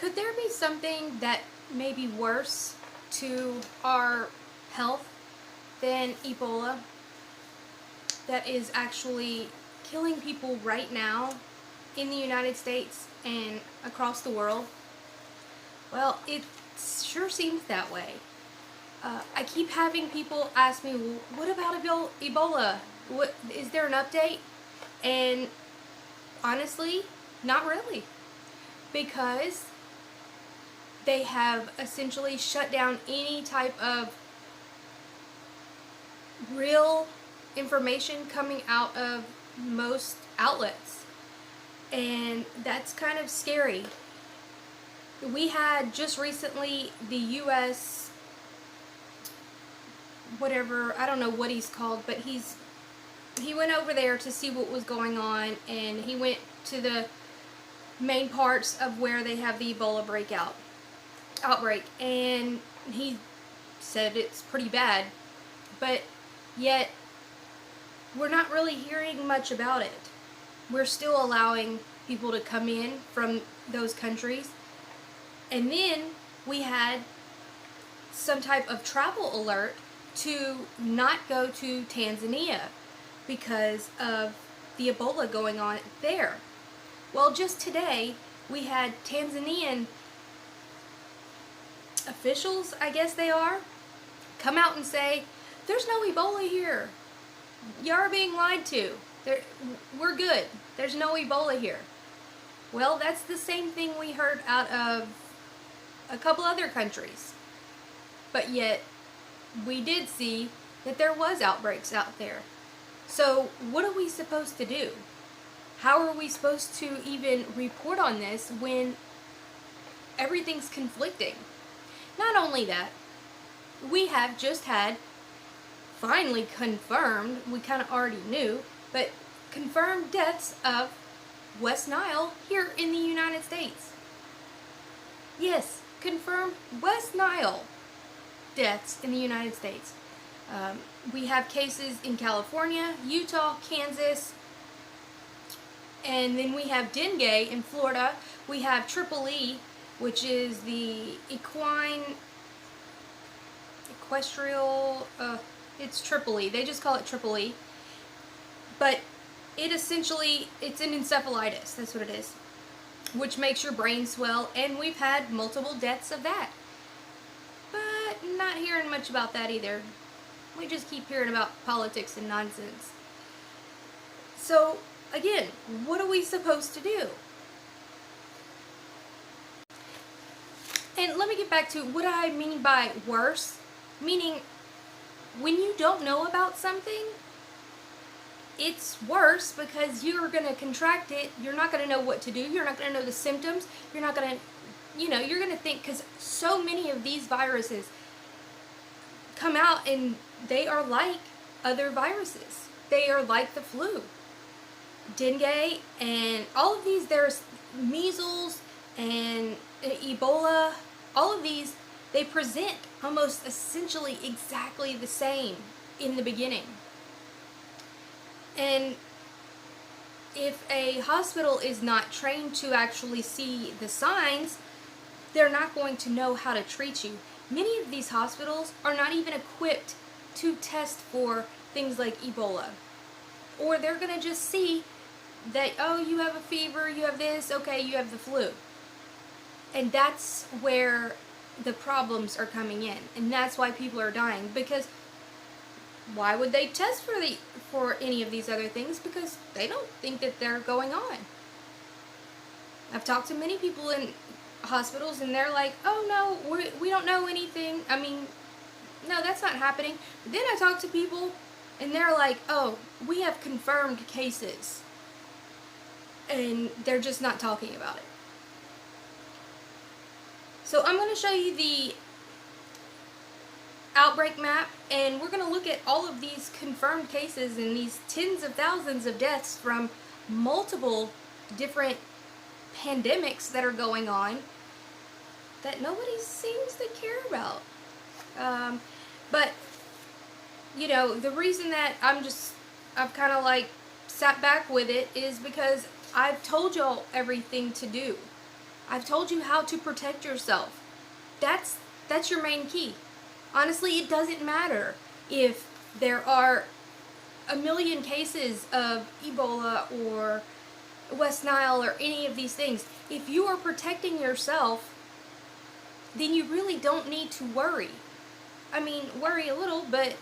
Could there be something that may be worse to our health than Ebola that is actually killing people right now in the United States and across the world? Well, it sure seems that way. I keep having people ask me, well, what about Ebola? What, is there an update? And honestly, not really. Because they have essentially shut down any type of real information coming out of most outlets. And that's kind of scary. We had just recently the U.S. whatever, I don't know what he's called, but he went over there to see what was going on, and he went to the main parts of where they have the Ebola outbreak, and he said it's pretty bad, but yet we're not really hearing much about it. We're still allowing people to come in from those countries, and then we had some type of travel alert to not go to Tanzania because of the Ebola going on there. Well, just today we had Tanzanian officials, I guess they are, come out and say, there's no Ebola here. You're being lied to. We're good. There's no Ebola here. Well, that's the same thing we heard out of a couple other countries. But yet, we did see that there was outbreaks out there. So, what are we supposed to do? How are we supposed to even report on this when everything's conflicting? Not only that, we have just had finally confirmed, we kind of already knew, but confirmed deaths of West Nile here in the United States. Yes, confirmed West Nile deaths in the United States. We have cases in California, Utah, Kansas, and then we have dengue in Florida. We have triple E, which is the equestrial, it's triple E. They just call it triple E. But it's an encephalitis, that's what it is, which makes your brain swell, and we've had multiple deaths of that. But not hearing much about that either. We just keep hearing about politics and nonsense. So, again, what are we supposed to do? And let me get back to what I mean by worse. Meaning, when you don't know about something, it's worse because you're going to contract it. You're not going to know what to do. You're not going to know the symptoms. You're not going to, you're going to think, because so many of these viruses come out and they are like other viruses. They are like the flu, dengue, and all of these. There's measles and Ebola. All of these, they present almost essentially exactly the same in the beginning. And if a hospital is not trained to actually see the signs, they're not going to know how to treat you. Many of these hospitals are not even equipped to test for things like Ebola. Or they're going to just see that, oh, you have a fever, you have this, okay, you have the flu. And that's where the problems are coming in. And that's why people are dying. Because why would they test for any of these other things? Because they don't think that they're going on. I've talked to many people in hospitals and they're like, oh no, we don't know anything. I mean, no, that's not happening. But then I talk to people and they're like, oh, we have confirmed cases. And they're just not talking about it. So I'm going to show you the outbreak map, and we're going to look at all of these confirmed cases and these tens of thousands of deaths from multiple different pandemics that are going on that nobody seems to care about. But the reason that I've kind of like sat back with it is because I've told y'all everything to do. I've told you how to protect yourself. That's your main key. Honestly, it doesn't matter if there are a million cases of Ebola or West Nile or any of these things. If you are protecting yourself, then you really don't need to worry. I mean, worry a little, but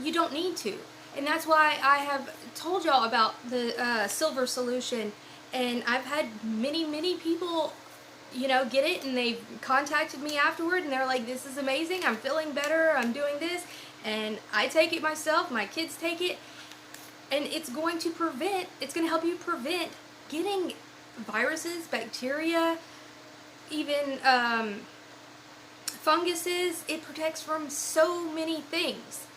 you don't need to. And that's why I have told y'all about the silver solution. And I've had many people, get it, and they've contacted me afterward, and they're like, this is amazing, I'm feeling better, I'm doing this. And I take it myself, my kids take it, and it's going to help you prevent getting viruses, bacteria, even funguses. It protects from so many things.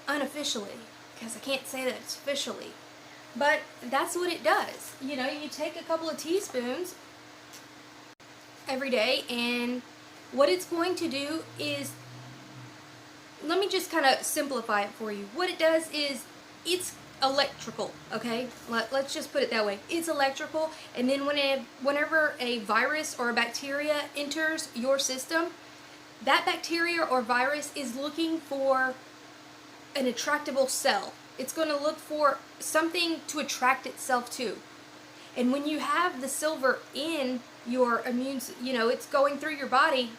Unofficially, because I can't say that it's officially. But that's what it does. You take a couple of teaspoons every day, and what it's going to do is, let me just kind of simplify it for you. What it does is, it's electrical, okay? Let's just put it that way. It's electrical, and then whenever a virus or a bacteria enters your system, that bacteria or virus is looking for an attractable cell. It's going to look for something to attract itself to. And when you have the silver in your immune, it's going through your body,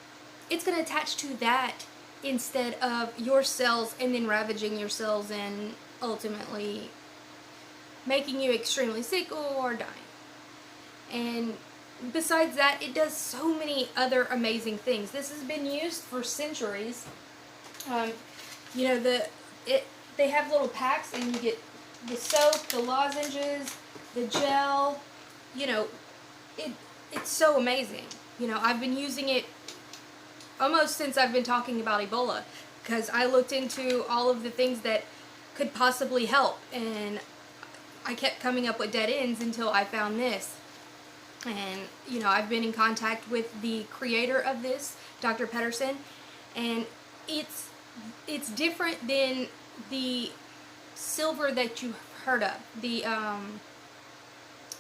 it's going to attach to that instead of your cells, and then ravaging your cells and ultimately making you extremely sick or dying. And besides that, it does so many other amazing things. This has been used for centuries. They have little packs, and you get the soap, the lozenges, the gel. It's so amazing. I've been using it almost since I've been talking about Ebola, because I looked into all of the things that could possibly help, and I kept coming up with dead ends until I found this. And I've been in contact with the creator of this, Dr. Pedersen, and it's different than the silver that you've heard of. The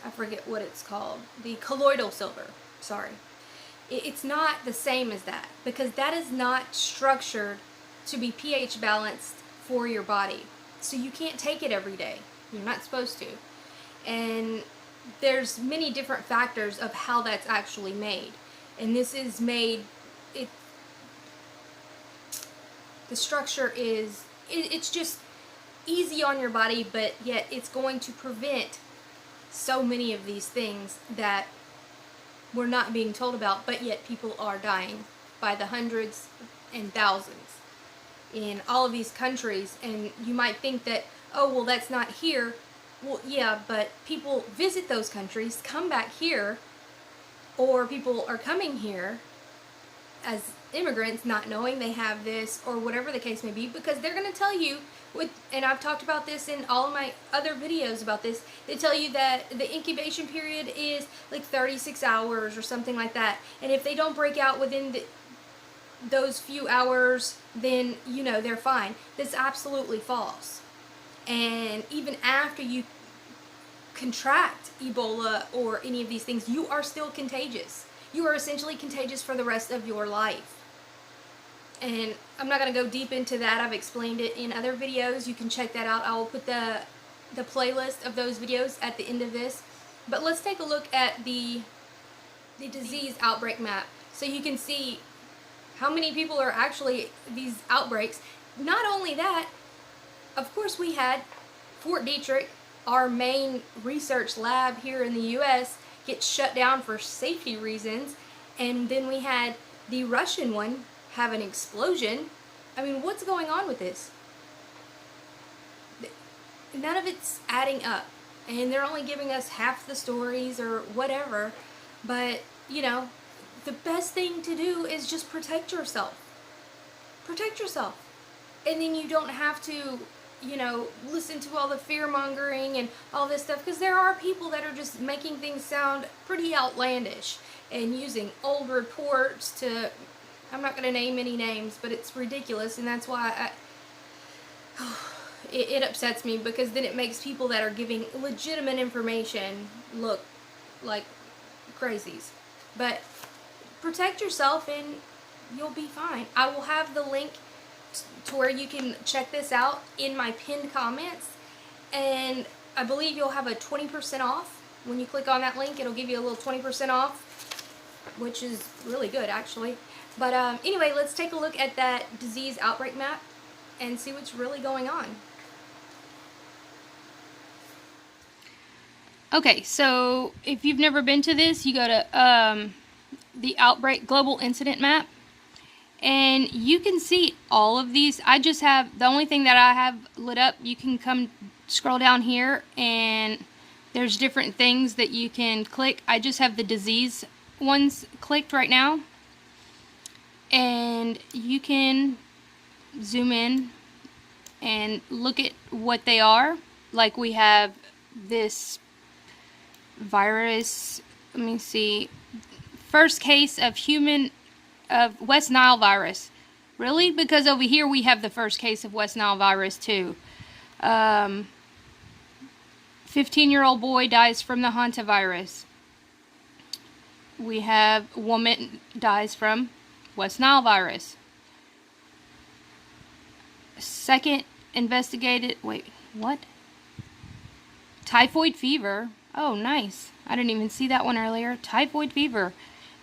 I forget what it's called. The colloidal silver. Sorry. It's not the same as that, because that is not structured to be pH balanced for your body. So you can't take it every day. You're not supposed to. And there's many different factors of how that's actually made. And this is made, the structure is, it's just easy on your body, but yet it's going to prevent so many of these things that we're not being told about, but yet people are dying by the hundreds and thousands in all of these countries. And you might think that, oh, well, that's not here. Well, yeah, but people visit those countries, come back here, or people are coming here as immigrants not knowing they have this, or whatever the case may be, because they're going to tell you, and I've talked about this in all of my other videos about this, they tell you that the incubation period is like 36 hours or something like that, and if they don't break out within those few hours, then they're fine. That's absolutely false. And even after you contract Ebola or any of these things, you are still contagious. You are essentially contagious for the rest of your life. And I'm not going to go deep into that. I've explained it in other videos. You can check that out. I will put the playlist of those videos at the end of this. But let's take a look at the disease outbreak map, so you can see how many people are actually these outbreaks. Not only that, of course, we had Fort Detrick, our main research lab here in the U.S., get shut down for safety reasons, and then we had the Russian one have an explosion. I mean, what's going on with this? None of it's adding up, and they're only giving us half the stories or whatever, but, the best thing to do is just protect yourself. Protect yourself. And then you don't have to, listen to all the fear-mongering and all this stuff, because there are people that are just making things sound pretty outlandish and using old reports to, I'm not going to name any names, but it's ridiculous, and that's why it upsets me, because then it makes people that are giving legitimate information look like crazies. But protect yourself and you'll be fine. I will have the link to where you can check this out in my pinned comments, and I believe you'll have a 20% off. When you click on that link, it'll give you a little 20% off, which is really good actually. But anyway, let's take a look at that disease outbreak map and see what's really going on. Okay, so if you've never been to this, you go to the outbreak global incident map, and you can see all of these. I just have, the only thing that I have lit up, you can come scroll down here and there's different things that you can click. I just have the disease ones clicked right now, and you can zoom in and look at what they are. Like we have this virus, let me see, first case of West Nile virus. Really? Because over here we have the first case of West Nile virus too. 15-year-old boy dies from the hantavirus. We have woman dies from West Nile virus. Second investigated, wait, what? Typhoid fever. Oh, nice. I didn't even see that one earlier. Typhoid fever.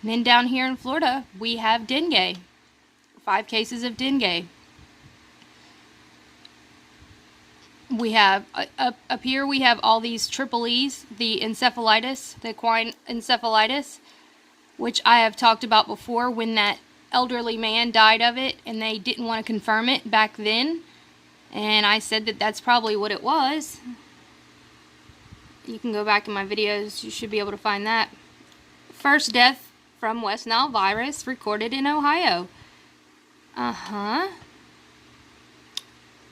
And then down here in Florida, we have dengue. 5 cases of dengue. We have, up here we have all these triple E's, the encephalitis, the equine encephalitis, which I have talked about before when that elderly man died of it and they didn't want to confirm it back then. And I said that that's probably what it was. You can go back in my videos, you should be able to find that. First death from West Nile virus recorded in Ohio.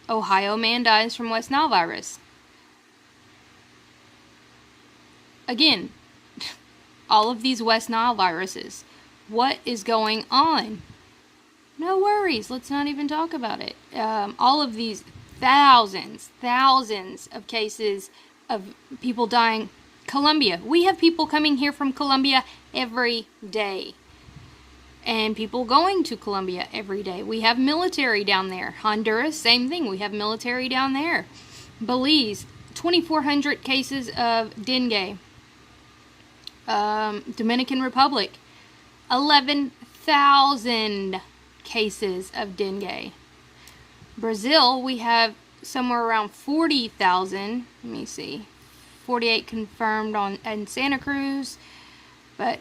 Ohio man dies from West Nile virus. Again, all of these West Nile viruses. What is going on? No worries, let's not even talk about it. All of these thousands of cases of people dying. Colombia. We have people coming here from Colombia every day. And people going to Colombia every day. We have military down there. Honduras, same thing. We have military down there. Belize, 2,400 cases of dengue. Dominican Republic, 11,000 cases of dengue. Brazil, we have somewhere around 40,000. Let me see. 48 confirmed in Santa Cruz. But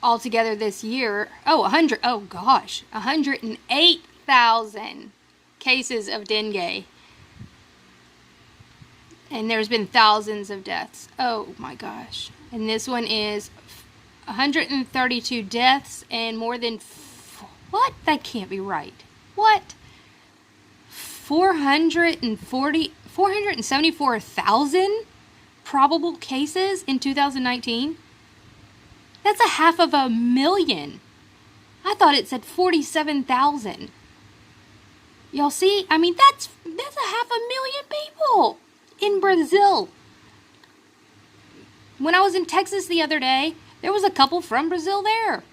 altogether this year, 108,000 cases of dengue. And there's been thousands of deaths. Oh my gosh. And this one is 132 deaths and more than, what? That can't be right. What? 474,000 probable cases in 2019? That's 500,000. I thought it said 47,000. Y'all see? I mean, that's 500,000 people in Brazil. When I was in Texas the other day, there was a couple from Brazil there.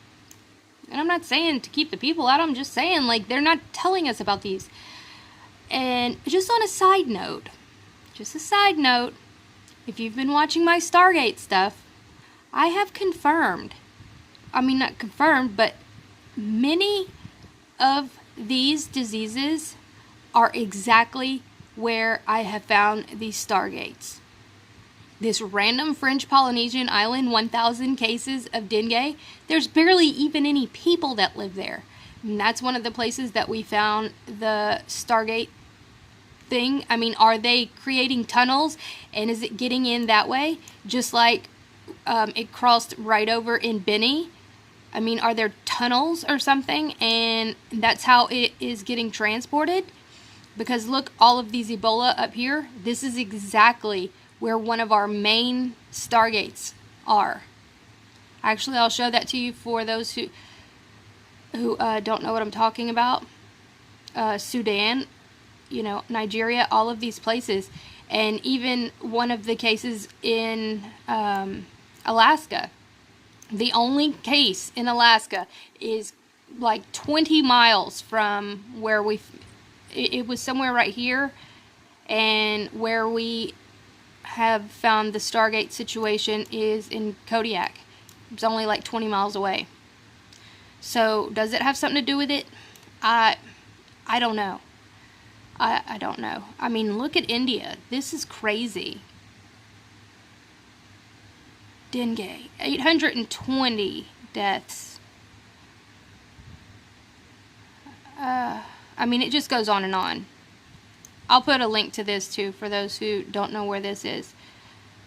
And I'm not saying to keep the people out. I'm just saying, like, they're not telling us about these. And just on a side note, if you've been watching my Stargate stuff, I have confirmed, I mean not confirmed, but many of these diseases are exactly where I have found these Stargates. This random French Polynesian island, 1,000 cases of dengue, there's barely even any people that live there. And that's one of the places that we found the Stargate thing. I mean, are they creating tunnels and is it getting in that way? Just like it crossed right over in Benny. I mean, are there tunnels or something? And that's how it is getting transported. Because look, all of these Ebola up here, this is exactly where one of our main Stargates are. Actually, I'll show that to you for those who don't know what I'm talking about. Sudan, you know, Nigeria, all of these places. And even one of the cases in Alaska. The only case in Alaska is like 20 miles from where it was somewhere right here, and where we have found the Stargate situation is in Kodiak. It's only like 20 miles away. So does it have something to do with it? I don't know. I don't know. I mean, look at India. This is crazy. Dengue. 820 deaths. I mean, it just goes on and on. I'll put a link to this too for those who don't know where this is.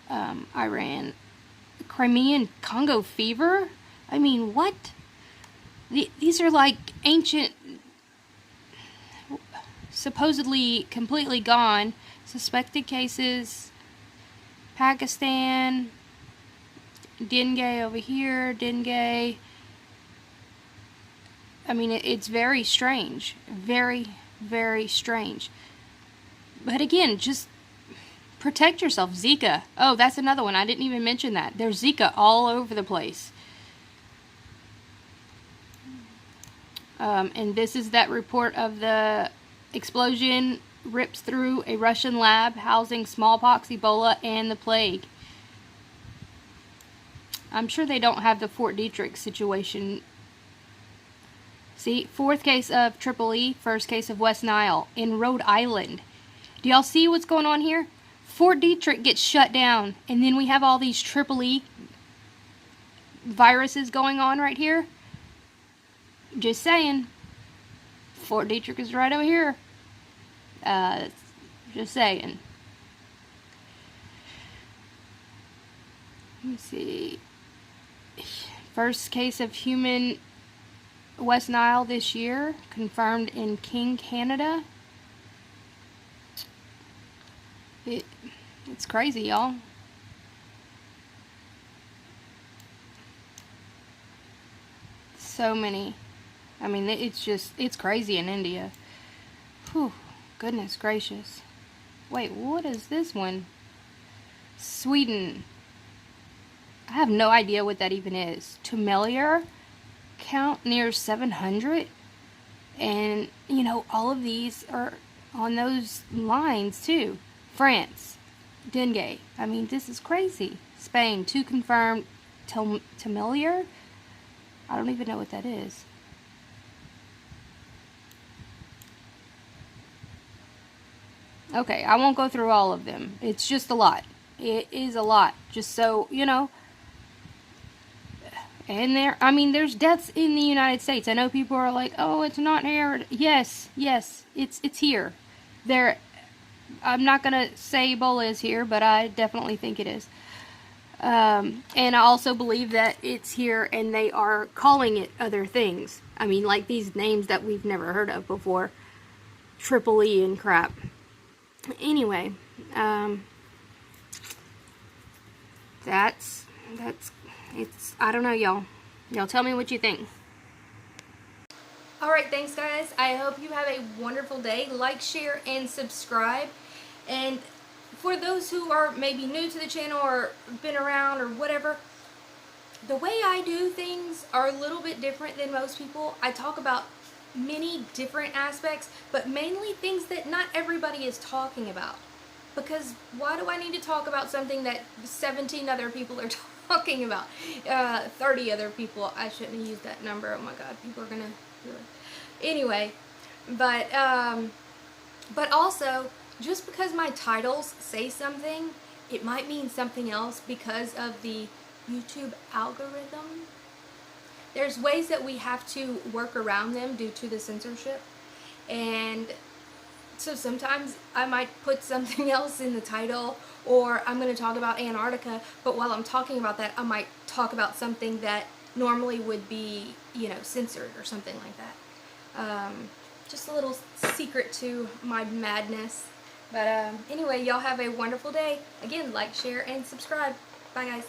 Iran. Crimean Congo fever? I mean, what? These are like ancient, supposedly completely gone. Suspected cases. Pakistan. Dengue over here. Dengue. I mean, it's very strange. Very, very strange. But again, just protect yourself. Zika. Oh, that's another one. I didn't even mention that. There's Zika all over the place. And this is that report of the explosion rips through a Russian lab housing smallpox, Ebola, and the plague. I'm sure they don't have the Fort Detrick situation. See, 4th case of Triple E, 1st case of West Nile in Rhode Island. Do y'all see what's going on here? Fort Detrick gets shut down, and then we have all these Triple E viruses going on right here. Just saying. Fort Detrick is right over here. Just saying. Let me see. 1st case of human West Nile this year, confirmed in King, Canada. It's crazy, y'all. So many. I mean, it's crazy in India. Whew, goodness gracious. Wait, what is this one? Sweden. I have no idea what that even is. Tumelier count near 700. And, you know, all of these are on those lines too. France. Dengue. I mean, this is crazy. Spain. 2 confirmed. Tumelier. I don't even know what that is. Okay, I won't go through all of them. It's just a lot. It is a lot. Just so, you know. And there's deaths in the United States. I know people are like, oh, it's not here. Yes, it's here. I'm not going to say Ebola is here, but I definitely think it is. And I also believe that it's here and they are calling it other things. I mean, like these names that we've never heard of before. Triple E and crap. Anyway, I don't know, y'all. Y'all tell me what you think. Alright, thanks guys. I hope you have a wonderful day. Like, share, and subscribe. And for those who are maybe new to the channel or been around or whatever, the way I do things are a little bit different than most people. I talk about many different aspects, but mainly things that not everybody is talking about. Because why do I need to talk about something that 17 other people are talking about? 30 other people. I shouldn't have used that number. Oh my god, people are gonna do it. Anyway, but also, just because my titles say something, it might mean something else because of the YouTube algorithm. There's ways that we have to work around them due to the censorship, and so sometimes I might put something else in the title, or I'm going to talk about Antarctica, but while I'm talking about that, I might talk about something that normally would be, you know, censored or something like that. Just a little secret to my madness. But anyway, y'all have a wonderful day. Again, like, share, and subscribe. Bye, guys.